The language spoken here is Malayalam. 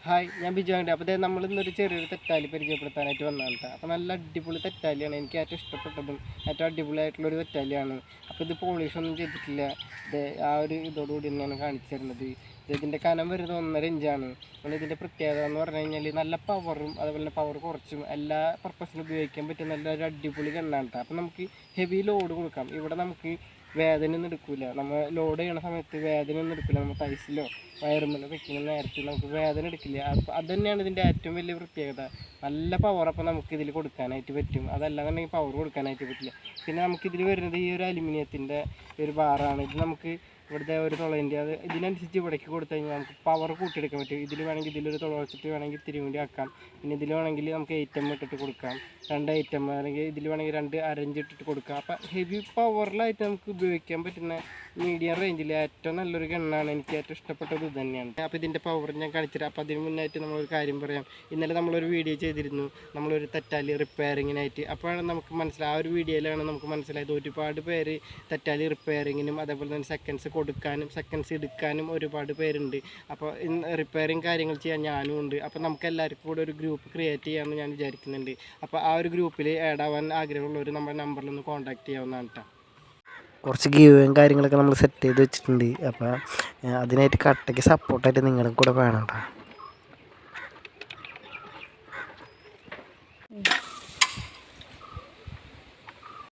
ഹായ്, ഞാൻ ബിജു ആൻഡ് അപ്പോൾ നമ്മൾ ഇന്നൊരു ചെറിയൊരു തെറ്റാലി പരിചയപ്പെടുത്താനായിട്ട് വന്നതാണ് കേട്ടോ. അപ്പോൾ നല്ല അടിപൊളി തെറ്റാലിയാണ്, എനിക്ക് ഏറ്റവും ഇഷ്ടപ്പെട്ടതും ഏറ്റവും അടിപൊളിയായിട്ടുള്ളൊരു തെറ്റാലിയാണ്. അപ്പോൾ ഇത് പോളിഷൊന്നും ചെയ്തിട്ടില്ല. ഇത് ആ ഒരു ഇതോടുകൂടി തന്നെയാണ് കാണിച്ചു തരുന്നത്. ഇതിൻ്റെ കനം വരുന്നത് 1.5 ഇഞ്ചാണ്. ഇതിൻ്റെ പ്രത്യേകത എന്ന് പറഞ്ഞു കഴിഞ്ഞാൽ നല്ല പവറും അതുപോലെ തന്നെ പവർ കുറച്ചും എല്ലാ പർപ്പസിനും ഉപയോഗിക്കാൻ പറ്റുന്ന നല്ലൊരു അടിപൊളി ഗണ്ണാണ് കേട്ടോ. അപ്പോൾ നമുക്ക് ഹെവി ലോഡ് കൊടുക്കാം. ഇവിടെ നമുക്ക് വേദനയൊന്നും എടുക്കില്ല. നമ്മൾ ലോഡ് ചെയ്യണ സമയത്ത് വേദനയൊന്നും എടുക്കില്ല. നമ്മൾ ടൈസിലോ വയറുമ്മലോ വെക്കുന്ന നേരത്തെ നമുക്ക് വേദന എടുക്കില്ല. അപ്പോൾ അത് തന്നെയാണ് ഇതിൻ്റെ ഏറ്റവും വലിയ പ്രത്യേകത. നല്ല പവർ അപ്പോൾ നമുക്ക് ഇതിൽ കൊടുക്കാനായിട്ട് പറ്റും. അതല്ലാന്നുണ്ടെങ്കിൽ പവർ കൊടുക്കാനായിട്ട് പറ്റില്ല. പിന്നെ നമുക്കിതിൽ വരുന്നത് ഈ ഒരു അലുമിനിയത്തിൻ്റെ ഒരു ബാറാണ്. ഇത് നമുക്ക് ഇവിടുത്തെ ഒരു തുളേൻ്റെ അത് ഇതിനനുസരിച്ച് ഇവിടേക്ക് കൊടുത്തു കഴിഞ്ഞാൽ നമുക്ക് പവർ കൂട്ടിയെടുക്കാൻ പറ്റും. ഇതിൽ വേണമെങ്കിൽ ഇതിലൊരു തുള വെച്ചിട്ട് വേണമെങ്കിൽ ഇത്തിരി കൂടി ആക്കാം. പിന്നെ ഇതിൽ വേണമെങ്കിൽ നമുക്ക് 8 mm ഇട്ടിട്ട് കൊടുക്കാം, 2 8 mm, അല്ലെങ്കിൽ ഇതിൽ വേണമെങ്കിൽ 2 അരഞ്ച് ഇട്ടിട്ട് കൊടുക്കാം. അപ്പോൾ ഹെവി പവറിലായിട്ട് നമുക്ക് ഉപയോഗിക്കാൻ പറ്റുന്ന മീഡിയം റേഞ്ചിൽ ഏറ്റവും നല്ലൊരു ഗണ്ണാണ്. എനിക്ക് ഏറ്റവും ഇഷ്ടപ്പെട്ടത് ഇത് തന്നെയാണ്. അപ്പോൾ ഇതിൻ്റെ പവർ ഞാൻ കാണിച്ചിട്ട് അപ്പോൾ അതിന് മുന്നായിട്ട് നമ്മളൊരു കാര്യം പറയാം. ഇന്നലെ നമ്മളൊരു വീഡിയോ ചെയ്തിരുന്നു, നമ്മളൊരു തെറ്റാലി റിപ്പയറിങ്ങിനായിട്ട്. അപ്പോഴാണ് നമുക്ക് മനസ്സിലായി, ആ ഒരു വീഡിയോയിലാണ് നമുക്ക് മനസ്സിലായത് ഒരുപാട് പേര് തെറ്റാലി റിപ്പയറിങ്ങിനും അതേപോലെ തന്നെ സെക്കൻഡ്സ് കൊടുക്കാനും സെക്കൻഡ്സ് എടുക്കാനും ഒരുപാട് പേരുണ്ട്. അപ്പോൾ റിപ്പയറിങ് കാര്യങ്ങൾ ചെയ്യാൻ ഞാനും ഉണ്ട്. അപ്പോൾ നമുക്ക് എല്ലാവർക്കും കൂടെ ഒരു ഗ്രൂപ്പ് ക്രിയേറ്റ് ചെയ്യാമെന്ന് ഞാൻ വിചാരിക്കുന്നുണ്ട്. അപ്പോൾ ആ ഒരു ഗ്രൂപ്പിൽ ആഡ് ആവാൻ ആഗ്രഹമുള്ളവർ നമ്മുടെ നമ്പറിലൊന്ന് കോൺടാക്റ്റ് ചെയ്യാവുന്നതാണ് കേട്ടോ. കുറച്ച് ഗീവും കാര്യങ്ങളൊക്കെ നമ്മൾ സെറ്റ് ചെയ്ത് വെച്ചിട്ടുണ്ട്. അപ്പോൾ അതിനായിട്ട് കട്ടയ്ക്ക് സപ്പോർട്ടായിട്ട് നിങ്ങളും കൂടെ വേണം കേട്ടോ.